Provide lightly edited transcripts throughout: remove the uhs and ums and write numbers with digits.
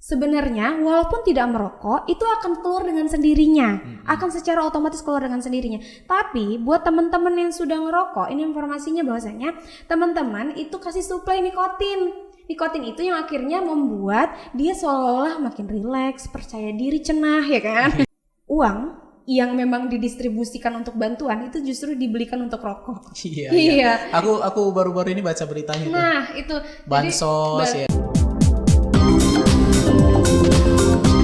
sebenarnya walaupun tidak merokok itu akan keluar dengan sendirinya, akan secara otomatis keluar dengan sendirinya. Tapi buat teman-teman yang sudah ngerokok, ini informasinya bahwasanya teman-teman itu kasih suplai nikotin. Nikotin itu yang akhirnya membuat dia seolah-olah makin rileks, percaya diri, cenah, ya kan? Uang yang memang didistribusikan untuk bantuan itu justru dibelikan untuk rokok. Iya. Aku baru-baru ini baca beritanya. Nah, itu bansos ya.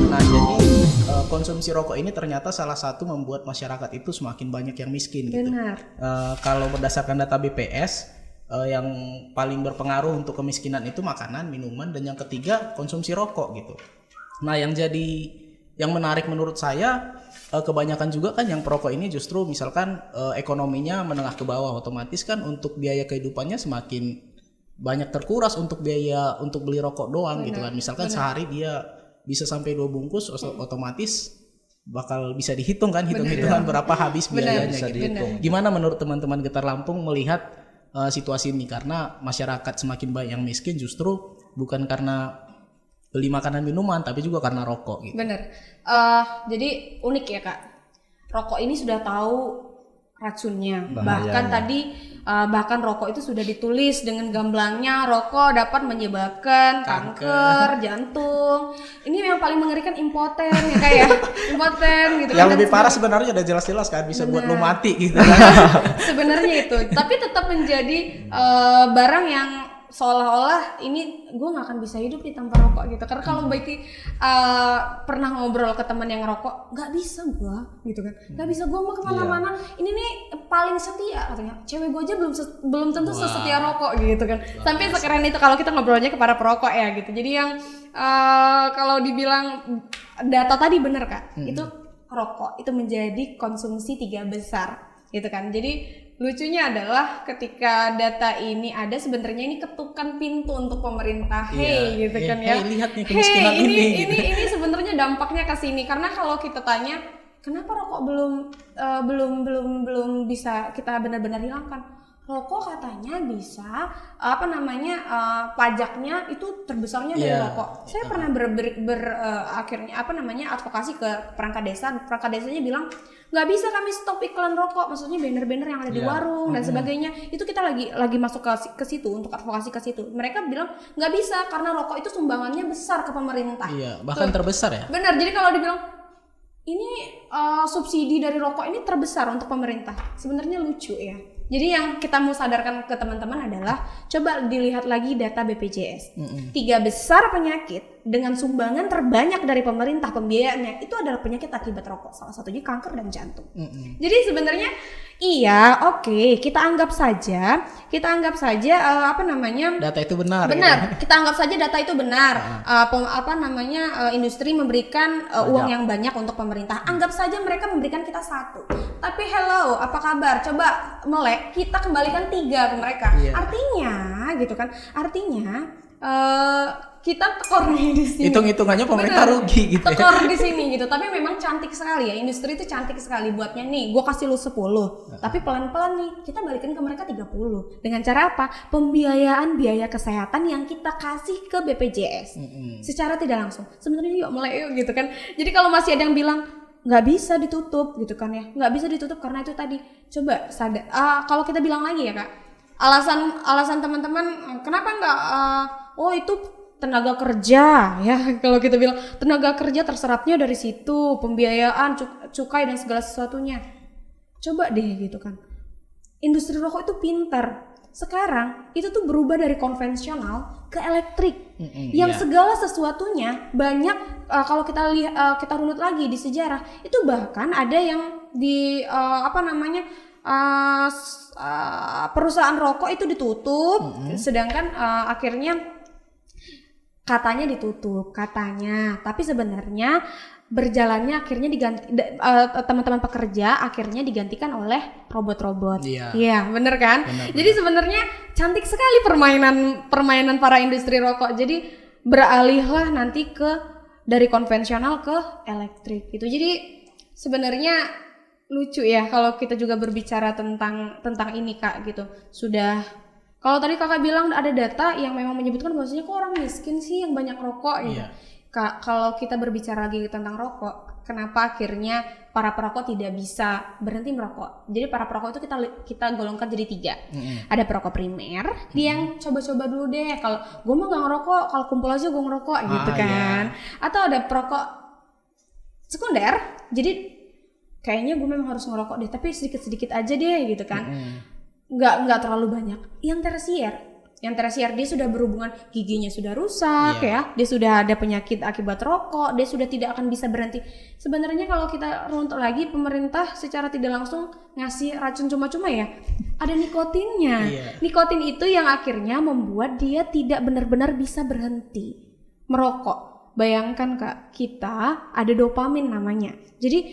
Nah, jadi konsumsi rokok ini ternyata salah satu membuat masyarakat itu semakin banyak yang miskin gitu. Benar. Kalau berdasarkan data BPS, yang paling berpengaruh untuk kemiskinan itu makanan, minuman, dan yang ketiga konsumsi rokok gitu. Nah, yang menarik menurut saya, kebanyakan juga kan yang perokok ini justru misalkan ekonominya menengah ke bawah, otomatis kan untuk biaya kehidupannya semakin banyak terkuras untuk biaya untuk beli rokok doang. Benar, gitu kan. Misalkan sehari dia bisa sampai 2 bungkus, otomatis bakal bisa dihitung kan, hitung-hitungan berapa habis biayanya gitu. Gimana menurut teman-teman Getar Lampung melihat situasi ini? Karena masyarakat semakin banyak yang miskin justru bukan karena beli makanan minuman, tapi juga karena rokok gitu. Bener. Jadi unik ya Kak. Rokok ini sudah tahu racunnya. Bahkan rokok itu sudah ditulis dengan gamblangnya, rokok dapat menyebabkan kanker, jantung. Ini yang paling mengerikan impoten ya Kak ya. Impoten gitu. Yang lebih parah sebenarnya udah jelas-jelas kan bisa buat lo mati gitu kan. Sebenarnya itu, tapi tetap menjadi barang yang seolah-olah ini gue nggak akan bisa hidup nih tanpa rokok gitu. Karena kalau Baiti pernah ngobrol ke teman yang ngerokok, nggak bisa gue gitu kan, nggak bisa gue mau kemana-mana. Ini nih paling setia katanya, cewek gue aja belum tentu sesetia rokok gitu kan. Sampai sekeren itu kalau kita ngobrolnya ke para perokok ya gitu. Jadi yang kalau dibilang data tadi bener Kak, itu rokok itu menjadi konsumsi 3 besar gitu kan. Jadi lucunya adalah ketika data ini ada, sebenarnya ini ketukan pintu untuk pemerintah. Gitu kan ya. Lihat nih kemiskinan ini sebenarnya dampaknya ke sini. Karena kalau kita tanya kenapa rokok belum bisa kita benar-benar hilangkan? Rokok katanya bisa pajaknya itu terbesarnya dari rokok. Saya pernah advokasi ke perangkat desa. Perangkat desanya bilang nggak bisa kami stop iklan rokok, maksudnya banner-banner yang ada di warung dan sebagainya. Itu kita lagi masuk ke situ untuk advokasi ke situ. Mereka bilang nggak bisa karena rokok itu sumbangannya besar ke pemerintah. Iya, bahkan terbesar ya. Benar. Jadi kalau dibilang ini subsidi dari rokok ini terbesar untuk pemerintah, sebenarnya lucu ya. Jadi yang kita mau sadarkan ke teman-teman adalah coba dilihat lagi data BPJS. 3 besar penyakit dengan sumbangan terbanyak dari pemerintah pembiayaannya itu adalah penyakit akibat rokok. Salah satunya kanker dan jantung. Jadi sebenarnya kita anggap saja data itu benar. Benar. Kita anggap saja data itu benar. Industri memberikan uang yang banyak untuk pemerintah. Anggap saja mereka memberikan kita 1. Tapi hello, apa kabar? Coba melek, kita kembalikan 3 ke mereka. Artinya kita tekor nih di sini. Hitung-hitungannya pemerintah rugi gitu. Tekor di sini gitu. Tapi memang cantik sekali ya, industri itu cantik sekali buatnya nih. Gue kasih lu 10, tapi pelan-pelan nih kita balikin ke mereka 30. Dengan cara apa? Pembiayaan biaya kesehatan yang kita kasih ke BPJS. Secara tidak langsung. Sebenarnya yuk mulai yuk gitu kan. Jadi kalau masih ada yang bilang nggak bisa ditutup gitu kan ya, nggak bisa ditutup karena itu tadi. Coba sadar. Kalau kita bilang lagi ya Kak, alasan teman-teman kenapa nggak? Itu tenaga kerja ya, kalau kita bilang tenaga kerja terserapnya dari situ, pembiayaan, cukai dan segala sesuatunya. Coba deh gitu kan. Industri rokok itu pintar. Sekarang itu tuh berubah dari konvensional ke elektrik. Yang segala sesuatunya banyak kalau kita lihat kita runut lagi di sejarah, itu bahkan ada yang di perusahaan rokok itu ditutup, sedangkan akhirnya katanya ditutup, tapi sebenarnya berjalannya akhirnya teman-teman pekerja akhirnya digantikan oleh robot-robot. Iya, bener kan? Bener. Jadi sebenarnya cantik sekali permainan para industri rokok. Jadi beralihlah nanti dari konvensional ke elektrik gitu. Jadi sebenarnya lucu ya kalau kita juga berbicara tentang ini Kak gitu. Kalau tadi Kakak bilang ada data yang memang menyebutkan bahwasanya kok orang miskin sih yang banyak rokok gitu. kalau kita berbicara lagi tentang rokok, kenapa akhirnya para perokok tidak bisa berhenti merokok? Jadi para perokok itu kita golongkan jadi 3. Ada perokok primer, dia yang coba-coba dulu deh. Kalau gue mah nggak ngerokok, kalau kumpul aja gue ngerokok gitu kan. Atau ada perokok sekunder, jadi kayaknya gue memang harus ngerokok deh, tapi sedikit-sedikit aja deh gitu kan. Nggak terlalu banyak. Yang tersier dia sudah berhubungan, giginya sudah rusak ya, dia sudah ada penyakit akibat rokok, dia sudah tidak akan bisa berhenti. Sebenarnya kalau kita runut lagi, pemerintah secara tidak langsung ngasih racun cuma-cuma ya, ada nikotinnya. Nikotin itu yang akhirnya membuat dia tidak benar-benar bisa berhenti merokok. Bayangkan Kak, kita ada dopamin namanya. Jadi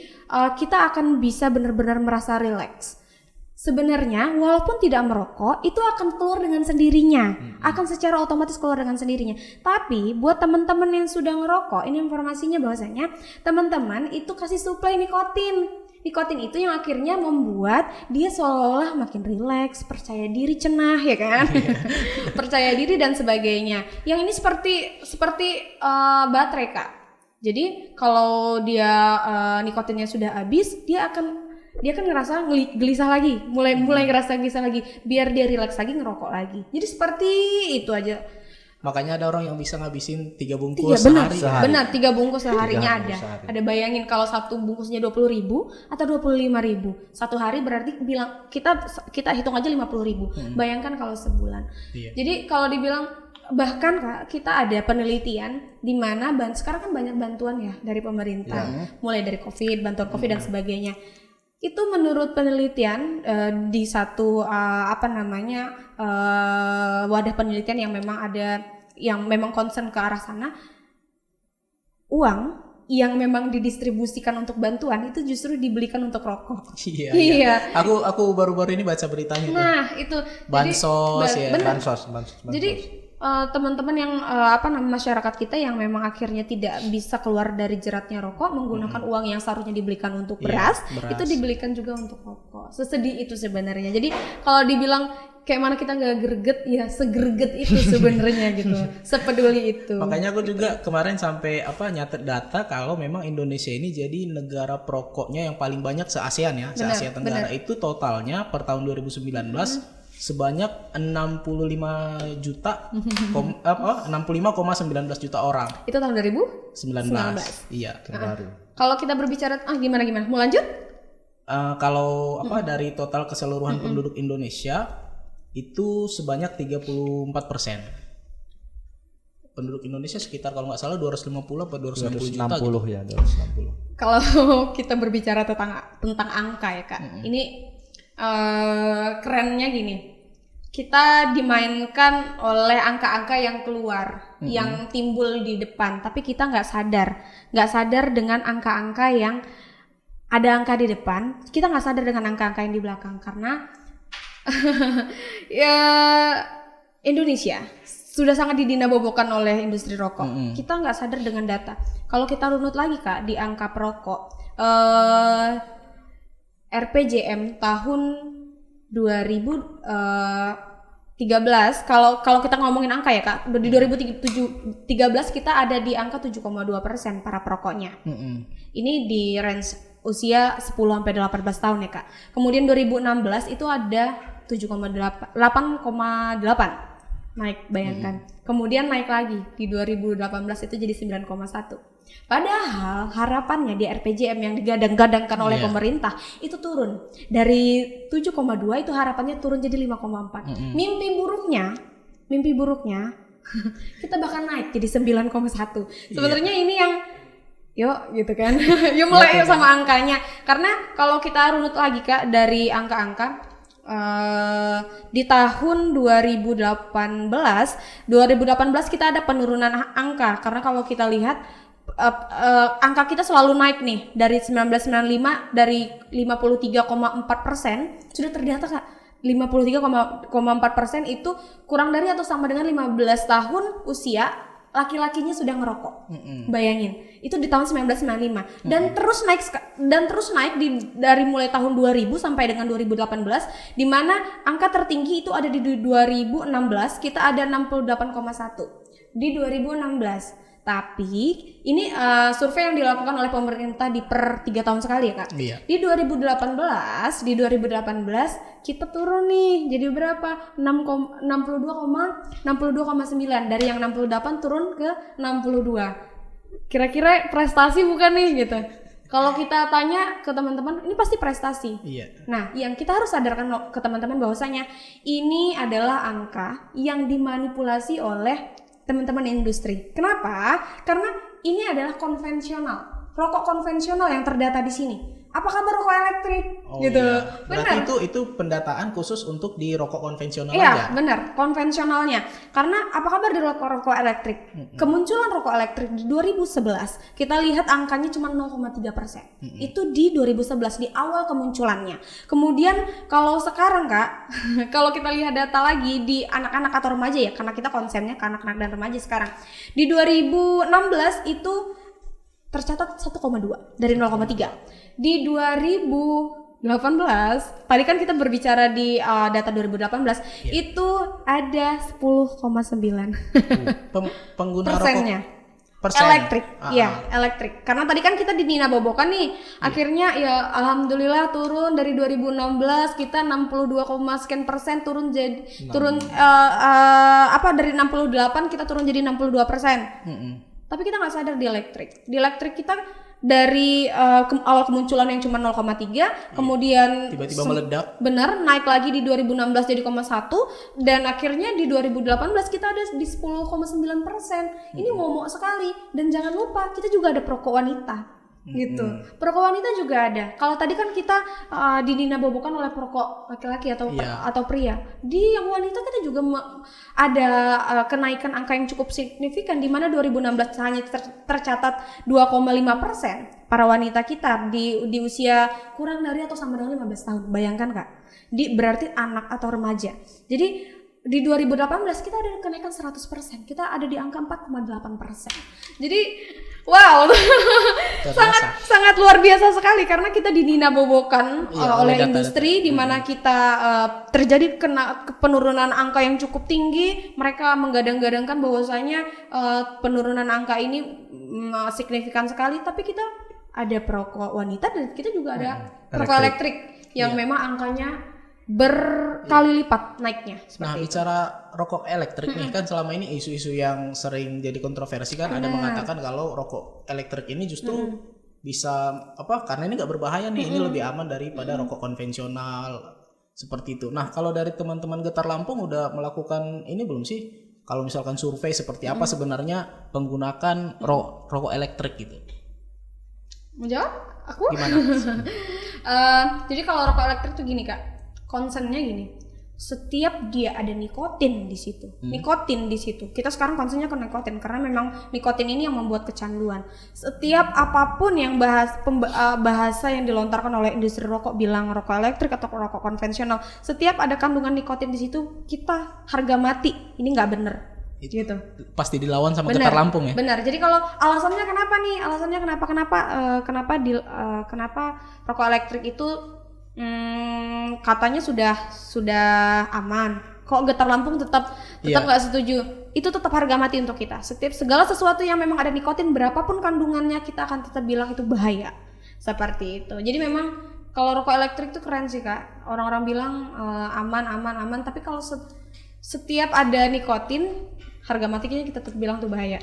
kita akan bisa benar-benar merasa rileks. Sebenarnya walaupun tidak merokok itu akan keluar dengan sendirinya, akan secara otomatis keluar dengan sendirinya. Tapi buat teman-teman yang sudah ngerokok, ini informasinya bahwasanya teman-teman itu kasih suplai nikotin. Nikotin itu yang akhirnya membuat dia seolah-olah makin rileks, percaya diri, cenah ya kan, percaya diri dan sebagainya. Yang ini seperti baterai Kak. Jadi kalau dia nikotinnya sudah habis, dia akan ngerasa gelisah lagi, mulai ngerasa gelisah lagi, biar dia rileks lagi ngerokok lagi. Jadi seperti itu aja. Makanya ada orang yang bisa ngabisin 3 bungkus sehari. Benar, 3 bungkus seharinya ada. Ada bayangin kalau satu bungkusnya 20.000 atau 25.000. Satu hari berarti bilang kita hitung aja 50.000. Bayangkan kalau sebulan. Jadi kalau dibilang bahkan Kak, kita ada penelitian di mana sekarang kan banyak bantuan ya dari pemerintah, mulai dari bantuan COVID dan sebagainya. Itu menurut penelitian di satu wadah penelitian yang memang concern ke arah sana, uang yang memang didistribusikan untuk bantuan itu justru dibelikan untuk rokok. Iya. Aku baru-baru ini baca beritanya. Nah, itu bansos. Jadi teman-teman yang masyarakat kita yang memang akhirnya tidak bisa keluar dari jeratnya rokok, menggunakan uang yang seharusnya dibelikan untuk beras, itu dibelikan juga untuk rokok. Sesedih itu sebenarnya. Jadi kalau dibilang kayak mana kita nggak greget, ya segreget itu sebenarnya gitu, sepeduli itu. Makanya aku juga kemarin sampai nyatet data kalau memang Indonesia ini jadi negara perokoknya yang paling banyak se-ASEAN ya, se-Asia Tenggara. Itu totalnya per tahun 2019 sebanyak 65,19 juta orang. Itu tahun 2019. Iya, terbaru. Kalau kita berbicara gimana? Mau lanjut? Kalau dari total keseluruhan penduduk Indonesia itu sebanyak 34%. Penduduk Indonesia sekitar kalau nggak salah 250 atau 260 juta. 260 ya, 260. Kalau kita berbicara tentang angka ya Kak, ini kerennya gini. Kita dimainkan oleh angka-angka yang keluar, yang timbul di depan, tapi kita nggak sadar dengan angka-angka yang ada angka di depan, kita nggak sadar dengan angka-angka yang di belakang, karena ya Indonesia sudah sangat didinabobokan oleh industri rokok. Kita nggak sadar dengan data. Kalau kita runut lagi Kak di angka perokok, RPJM tahun 2013, kalau kita ngomongin angka ya Kak, di 2013 kita ada di angka 7,2% para perokoknya. Ini di range usia 10 sampai 18 tahun ya Kak. Kemudian 2016 itu ada 8,8 naik, bayangkan. Kemudian naik lagi di 2018 itu jadi 9,1. Padahal harapannya di RPJM yang digadang-gadangkan oleh pemerintah itu turun dari 7,2, itu harapannya turun jadi 5,4. Mimpi buruknya kita bakal naik jadi 9,1. Sebenarnya ini yang yuk gitu kan. Yuk mulai sama angkanya. Karena kalau kita runut lagi Kak dari angka-angka di tahun 2018 kita ada penurunan angka, karena kalau kita lihat angka kita selalu naik nih dari 1995 dari 53,4% sudah terdata Kak. 53,4% itu kurang dari atau sama dengan 15 tahun usia laki-lakinya sudah ngerokok. Bayangin, itu di tahun 1995 dan terus naik dari mulai tahun 2000 sampai dengan 2018, di mana angka tertinggi itu ada di 2016, kita ada 68,1 di 2016. Tapi ini survei yang dilakukan oleh pemerintah di per 3 tahun sekali ya Kak. Iya. Di 2018 kita turun nih jadi berapa? 62,9 dari yang 68 turun ke 62. Kira-kira prestasi bukan nih gitu. Kalau kita tanya ke teman-teman, ini pasti prestasi. Iya. Nah, yang kita harus sadarkan ke teman-teman bahwasanya ini adalah angka yang dimanipulasi oleh teman-teman industri. Kenapa? Karena ini adalah konvensional, rokok konvensional yang terdata di sini. Apa kabar rokok elektrik? Oh, gitu. iya. Berarti Benar. itu pendataan khusus untuk di rokok konvensional Iya, aja. benar, konvensionalnya. Karena apa kabar di rokok elektrik? Kemunculan rokok elektrik di 2011, kita lihat angkanya cuma 0,3%. Itu di 2011 di awal kemunculannya. Kemudian kalau sekarang Kak, kalau kita lihat data lagi di anak-anak atau remaja ya, karena kita konsennya ke anak-anak dan remaja sekarang. Di 2016 itu tercatat 1,2 dari 0,3. Di 2018, tadi kan kita berbicara di data 2018, itu ada 10,9 Pengguna persennya. rokok persen. Elektrik, iya elektrik. Karena tadi kan kita di Nina Bobokan nih, akhirnya ya alhamdulillah turun dari 2016 kita 62,sekian% turun jadi dari 68 kita turun jadi 62%. Tapi kita nggak sadar di elektrik. Di elektrik kita dari awal kemunculan yang cuma 0,3, kemudian Tiba-tiba meledak. Bener, naik lagi di 2016 jadi 0,1 dan akhirnya di 2018 kita ada di 10,9%. Ini momok sekali dan jangan lupa kita juga ada perokok wanita. Gitu. Perokok wanita juga ada. Kalau tadi kan kita di Nina Bobokan oleh perokok laki-laki atau pria. Di yang wanita kita juga ada kenaikan angka yang cukup signifikan di mana 2016 hanya tercatat 2,5% para wanita kita di usia kurang dari atau sama dengan 15 tahun. Bayangkan Kak. Berarti anak atau remaja. Jadi di 2018 kita ada kenaikan 100%. Kita ada di angka 4,8%. Jadi wow, sangat luar biasa sekali karena kita di Nina Bobokan oleh industri di mana kita terjadi penurunan angka yang cukup tinggi. Mereka menggadang-gadangkan bahwasanya penurunan angka ini signifikan sekali, tapi kita ada perokok wanita dan kita juga ada perokok elektrik yang memang angkanya berkali lipat naiknya. Nah, bicara rokok elektrik nih kan selama ini isu-isu yang sering jadi kontroversi kan ada mengatakan kalau rokok elektrik ini justru bisa karena ini nggak berbahaya nih, ini lebih aman daripada rokok konvensional seperti itu. Nah, kalau dari teman-teman Getar Lampung udah melakukan ini belum sih? Kalau misalkan survei seperti apa sebenarnya penggunaan rokok elektrik gitu? Mau jawab? Aku? Gimana? Jadi kalau rokok elektrik tuh gini Kak. Konsennya gini, setiap dia ada nikotin di situ, kita sekarang konsennya ke nikotin karena memang nikotin ini yang membuat kecanduan. Setiap apapun yang bahasa yang dilontarkan oleh industri rokok bilang rokok elektrik atau rokok konvensional, setiap ada kandungan nikotin di situ kita harga mati, ini nggak bener. Gitu. Pasti dilawan sama Getar Lampung ya. Benar. Jadi kalau alasannya kenapa nih? Alasannya kenapa rokok elektrik itu katanya sudah aman. Kok Getar Lampung tetap nggak setuju? Itu tetap harga mati untuk kita. Segala sesuatu yang memang ada nikotin berapapun kandungannya kita akan tetap bilang itu bahaya. Seperti itu. Jadi memang kalau rokok elektrik itu keren sih Kak. Orang-orang bilang aman. Tapi kalau setiap ada nikotin harga matinya kita tetap bilang itu bahaya.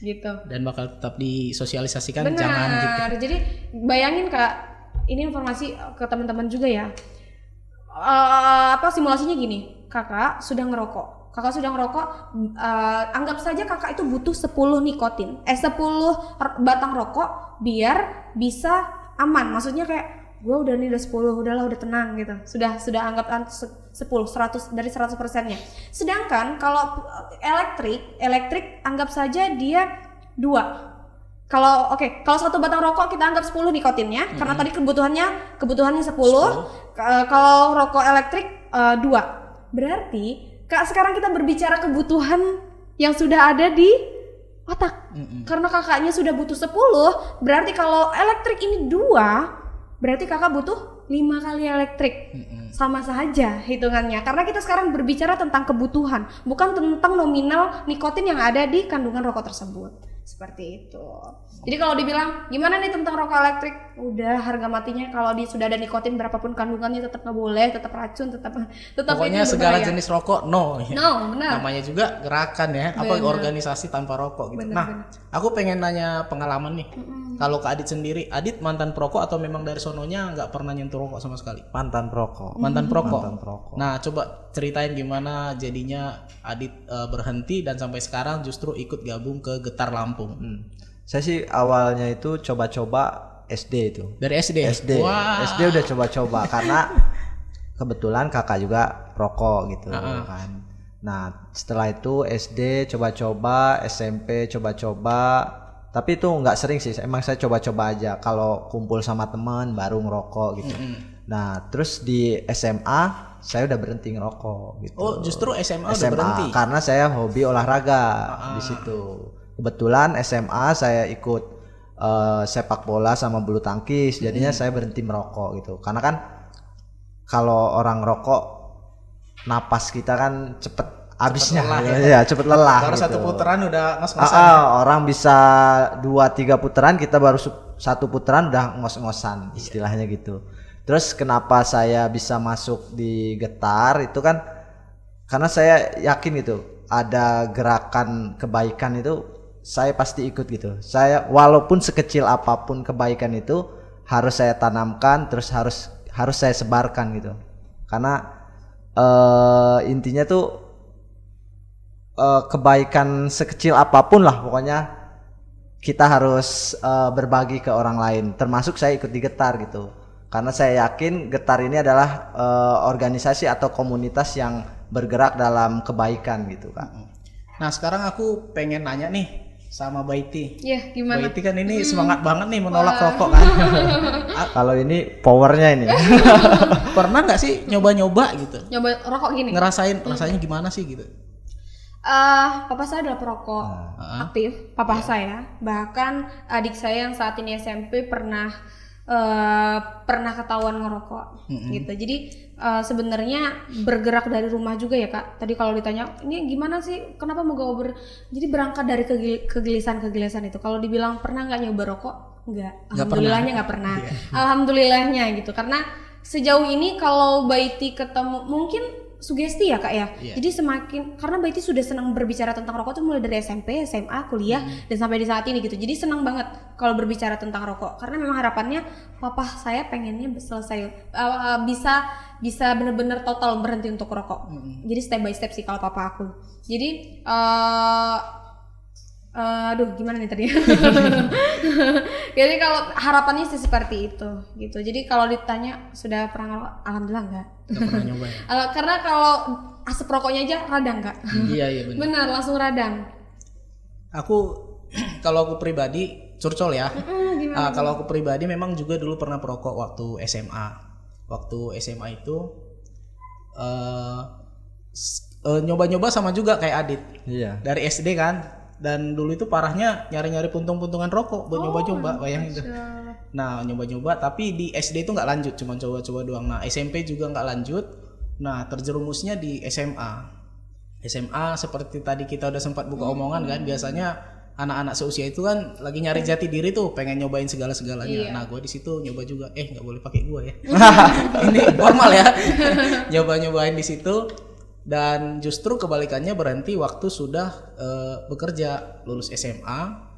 Gitu. Dan bakal tetap disosialisasikan. Benar. Jangan gitu. Jadi bayangin Kak. Ini informasi ke teman-teman juga ya. Simulasinya gini, kakak sudah ngerokok, anggap saja kakak itu butuh 10 batang rokok biar bisa aman. Maksudnya kayak gue udah 10, udahlah udah tenang gitu. Sudah anggap 100 dari 100%-nya. Sedangkan kalau elektrik anggap saja dia 2. Kalau satu batang rokok kita anggap 10 nikotinnya, karena tadi kebutuhannya 10. Kalau rokok elektrik 2. Berarti sekarang kita berbicara kebutuhan yang sudah ada di otak. Karena kakaknya sudah butuh 10, berarti kalau elektrik ini 2, berarti kakak butuh 5 kali elektrik. Sama saja hitungannya. Karena kita sekarang berbicara tentang kebutuhan, bukan tentang nominal nikotin yang ada di kandungan rokok tersebut. Seperti itu. Jadi kalau dibilang gimana nih tentang rokok elektrik, udah harga matinya kalau sudah ada nikotin berapapun kandungannya tetap nggak boleh, tetap racun, tetap Pokoknya itu segala berbahaya. jenis rokok no. No, benar. Namanya juga gerakan ya, apa Benar. organisasi tanpa rokok gitu. Benar, Nah, aku pengen nanya pengalaman nih. Kalau ke Adit sendiri, Adit mantan perokok atau memang dari sononya nggak pernah nyentuh rokok sama sekali? Mantan perokok. Mantan perokok. Mantan perokok. Nah, coba ceritain gimana jadinya Adit berhenti dan sampai sekarang justru ikut gabung ke Getar Lampung. Saya sih awalnya itu coba-coba SD itu. Dari SD. SD. Wah. SD udah coba-coba karena kebetulan kakak juga rokok gitu kan. Nah, setelah itu SD coba-coba, SMP coba-coba. Tapi itu nggak sering sih. Emang saya coba-coba aja. Kalau kumpul sama teman baru ngerokok gitu. Nah, terus di SMA saya udah berhenti ngerokok gitu. Oh, justru SMA udah berhenti. Karena saya hobi olahraga di situ. Kebetulan SMA saya ikut sepak bola sama bulu tangkis, jadinya saya berhenti merokok gitu. Karena kan kalau orang rokok napas kita kan cepet habisnya, cepet lelah. Baru gitu. satu putaran udah ngos-ngosan. Orang bisa 2-3 putaran, kita baru satu putaran udah ngos-ngosan, istilahnya gitu. Terus kenapa saya bisa masuk di Getar itu kan karena saya yakin gitu ada gerakan kebaikan itu saya pasti ikut gitu. Saya walaupun sekecil apapun kebaikan itu harus saya tanamkan, terus harus saya sebarkan gitu. Karena intinya tuh kebaikan sekecil apapun lah pokoknya kita harus berbagi ke orang lain. Termasuk saya ikut di Getar gitu. Karena saya yakin Getar ini adalah organisasi atau komunitas yang bergerak dalam kebaikan gitu kan. Nah, sekarang aku pengen nanya nih sama Baiti. Iya, gimana? Baiti kan ini semangat banget nih menolak rokok kan. Kalau ini powernya ini. Pernah nggak sih nyoba-nyoba gitu? Nyoba rokok gini. Ngerasain rasanya gimana sih gitu? Papa saya adalah perokok aktif, papa saya. Bahkan adik saya yang saat ini SMP pernah ketahuan ngerokok gitu. Jadi sebenarnya bergerak dari rumah juga ya Kak. Tadi kalau ditanya ini gimana sih, kenapa mau jadi berangkat dari kegelisahan itu. Kalau dibilang pernah nggak nyoba rokok, enggak. Alhamdulillahnya nggak pernah. Alhamdulillahnya gitu. Karena sejauh ini kalau Baiti ketemu mungkin sugesti ya Kak ya. Jadi semakin karena Baiti sudah senang berbicara tentang rokok tuh mulai dari SMP, SMA, kuliah dan sampai di saat ini gitu. Jadi senang banget kalau berbicara tentang rokok karena memang harapannya papa saya pengennya selesai bisa benar-benar total berhenti untuk rokok. Jadi step by step sih kalau papa aku. Jadi aduh gimana nih tadi. Jadi kalau harapannya sih seperti itu gitu. Jadi kalau ditanya sudah pernah ngerokok, alhamdulillah enggak. Nggak pernah nyoba ya? Karena kalau asap rokoknya aja radang enggak. Iya benar. Benar langsung radang. Kalau aku pribadi curcol ya. Gimana? Kalau aku pribadi memang juga dulu pernah perokok waktu SMA. Waktu SMA itu nyoba-nyoba sama juga kayak Adit. Iya. Dari SD kan. Dan dulu itu parahnya nyari-nyari puntung-puntungan rokok buat nyoba-nyoba, bayangin tuh. Nah, nyoba-nyoba tapi di SD itu nggak lanjut, cuma coba-coba doang. Nah, SMP juga nggak lanjut. Nah, terjerumusnya di SMA. SMA seperti tadi kita udah sempat buka omongan kan, biasanya anak-anak seusia itu kan lagi nyari jati diri tuh, pengen nyobain segala-segalanya. Nah, gue di situ nyoba juga. Nggak boleh pakai gue ya. Ini formal ya. Nyoba-nyobain di situ. Dan justru kebalikannya berhenti waktu sudah bekerja, lulus SMA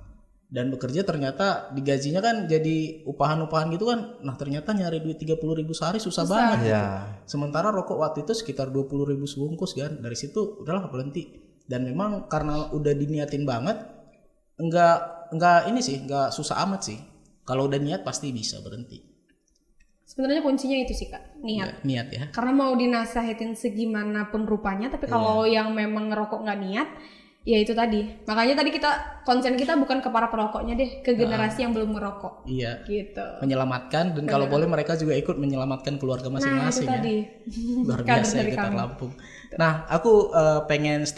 dan bekerja ternyata digajinya kan jadi upahan-upahan gitu kan. Nah ternyata nyari duit 30.000 sehari susah banget gitu. Sementara rokok waktu itu sekitar 20.000 sebungkus kan. Dari situ udahlah berhenti. Dan memang karena udah diniatin banget, enggak susah amat sih. Kalau udah niat pasti bisa berhenti. Sebenarnya kuncinya itu sih Kak, niat. Niat ya. Karena mau dinasehatin segimanapun rupanya, tapi kalau yang memang ngerokok nggak niat, ya itu tadi. Makanya tadi konsen kita bukan ke para perokoknya deh, ke generasi yang belum merokok. Iya. Gitu. Menyelamatkan dan kalau boleh mereka juga ikut menyelamatkan keluarga masing-masing nah, itu tadi. Luar biasa ya Getar Lampung. Nah, aku pengen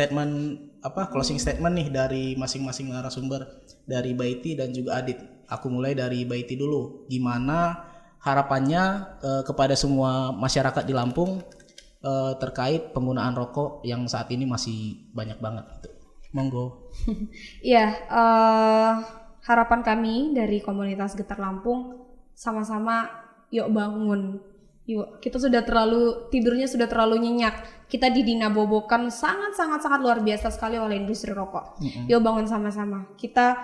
closing statement nih dari masing-masing narasumber, dari Baiti dan juga Adit. Aku mulai dari Baiti dulu. Gimana harapannya kepada semua masyarakat di Lampung terkait penggunaan rokok yang saat ini masih banyak banget gitu. Monggo. Iya, harapan kami dari komunitas Getar Lampung sama-sama yuk bangun. Yuk, kita tidurnya sudah terlalu nyenyak. Kita didinabobokan sangat luar biasa sekali oleh industri rokok. Yuk bangun sama-sama. Kita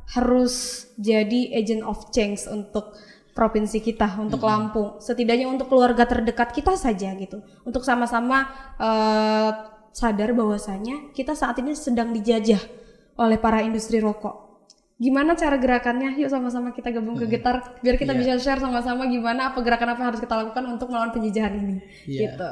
harus jadi agent of change untuk provinsi kita, untuk Lampung. Setidaknya untuk keluarga terdekat kita saja gitu. Untuk sama-sama sadar bahwasanya kita saat ini sedang dijajah oleh para industri rokok. Gimana cara gerakannya? Yuk sama-sama kita gabung ke Getar biar kita bisa share sama-sama gimana gerakan apa yang harus kita lakukan untuk melawan penjajahan ini. Gitu.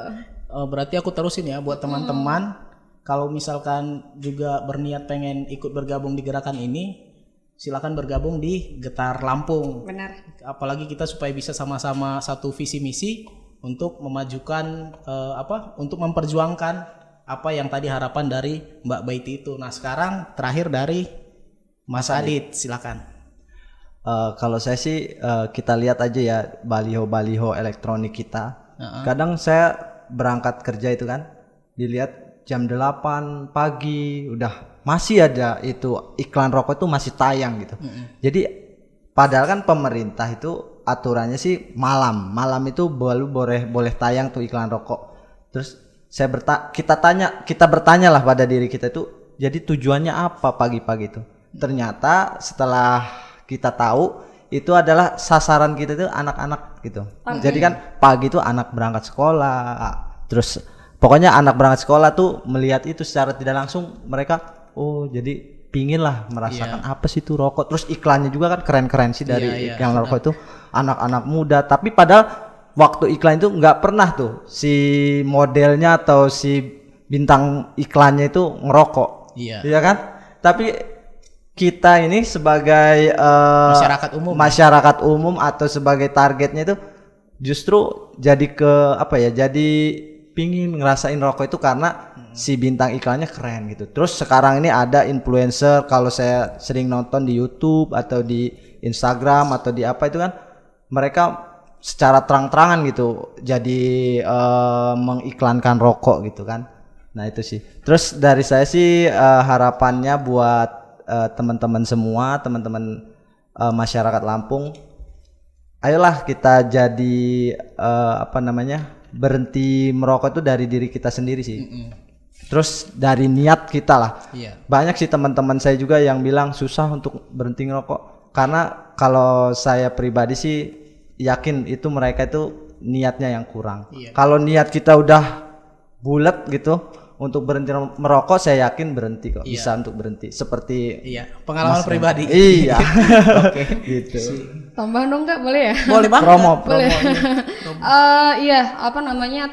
Berarti aku terusin ya buat teman-teman, kalau misalkan juga berniat pengen ikut bergabung di gerakan ini, silakan bergabung di Getar Lampung. Benar. Apalagi kita supaya bisa sama-sama satu visi misi untuk memajukan untuk memperjuangkan apa yang tadi harapan dari Mbak Baiti itu. Nah, sekarang terakhir dari Mas Adit, silakan. Kalau saya sih kita lihat aja ya baliho-baliho elektronik kita. Kadang saya berangkat kerja itu kan, dilihat jam 8 pagi udah masih ada itu iklan rokok itu masih tayang gitu. Jadi padahal kan pemerintah itu aturannya sih malam itu baru boleh tayang tuh iklan rokok. Terus kita bertanya lah pada diri kita itu, jadi tujuannya apa pagi-pagi itu? Ternyata setelah kita tahu itu adalah sasaran kita itu anak-anak gitu. Jadi kan pagi itu anak berangkat sekolah, terus pokoknya anak berangkat sekolah tuh melihat itu secara tidak langsung mereka jadi pingin lah merasakan apa sih itu rokok. Terus iklannya juga kan keren-keren sih dari iklan rokok itu anak-anak muda. Tapi padahal waktu iklan itu nggak pernah tuh si modelnya atau si bintang iklannya itu ngerokok. Iya kan? Tapi kita ini sebagai masyarakat umum atau sebagai targetnya itu justru jadi jadi pingin ngerasain rokok itu karena si bintang iklannya keren gitu. Terus sekarang ini ada influencer, kalau saya sering nonton di YouTube atau di Instagram atau di apa itu kan mereka secara terang-terangan gitu jadi mengiklankan rokok gitu kan. Nah itu sih. Terus dari saya sih harapannya buat teman-teman semua, teman-teman masyarakat Lampung, ayolah kita jadi berhenti merokok itu dari diri kita sendiri sih. Terus dari niat kita lah. Banyak sih teman-teman saya juga yang bilang susah untuk berhenti ngerokok, karena kalau saya pribadi sih yakin itu mereka itu niatnya yang kurang. Kalau niat kita udah bulat gitu untuk berhenti merokok, saya yakin berhenti kok, bisa untuk berhenti. Seperti pengalaman pribadi. Oke. Gitu. Tambah dong Kak, boleh ya? Boleh banget. Promo.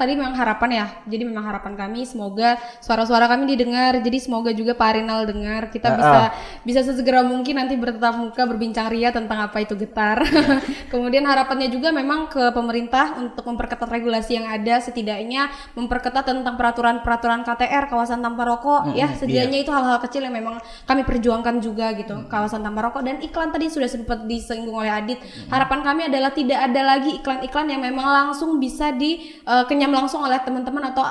Tadi memang harapan ya. Jadi memang harapan kami semoga suara-suara kami didengar. Jadi semoga juga Pak Arinal dengar. Kita bisa sesegera mungkin nanti bertatap muka berbincang ria tentang apa itu Getar. Kemudian harapannya juga memang ke pemerintah untuk memperketat regulasi yang ada, setidaknya memperketat tentang peraturan KTR kawasan tanpa rokok setidaknya itu hal-hal kecil yang memang kami perjuangkan juga gitu. Kawasan tanpa rokok dan iklan tadi sudah sempat disinggung oleh Adit. Harapan kami adalah tidak ada lagi iklan-iklan yang memang langsung bisa dikenyam langsung oleh teman-teman atau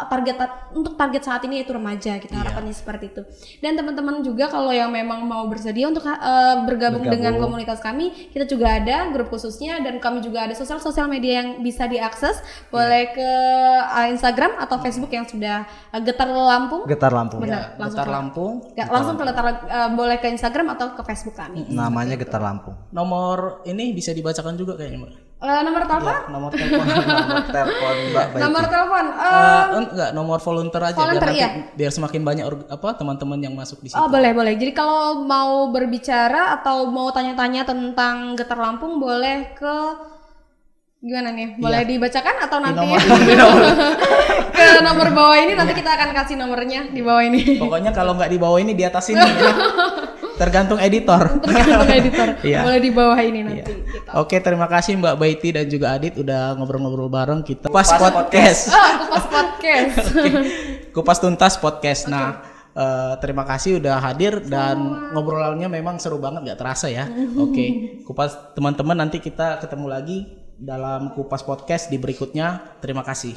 target saat ini yaitu remaja. Kita harapannya seperti itu. Dan teman-teman juga kalau yang memang mau bersedia untuk bergabung dengan komunitas kami, kita juga ada grup khususnya dan kami juga ada sosial media yang bisa diakses. Boleh ke Instagram atau Facebook yang sudah Getar Lampung. Benar, Getar Lampung. Langsung boleh ke Instagram atau ke Facebook kami. Namanya Getar Lampung. Nomor ini bisa dibacakan juga kayaknya Mbak. Nomor telepon? Nomor telepon Mbak Baiti. Nomor telepon? Enggak, nomor volunteer aja biar semakin banyak teman-teman yang masuk di situ. Boleh. Jadi kalau mau berbicara atau mau tanya-tanya tentang Getar Lampung boleh ke gimana nih? Boleh dibacakan atau nanti ke nomor bawah ini, nanti kita akan kasih nomornya di bawah ini. Pokoknya kalau nggak di bawah ini di atas ini. Tergantung editor. Boleh di bawah ini nanti. Gitu. Oke, terima kasih Mbak Baiti dan juga Adit udah ngobrol-ngobrol bareng kita. Kupas Podcast. Kupas Podcast. Kupas Tuntas Podcast. Nah, terima kasih udah hadir dan ngobrolannya memang seru banget, nggak terasa ya. Oke, Kupas teman-teman, nanti kita ketemu lagi dalam Kupas Podcast di berikutnya. Terima kasih.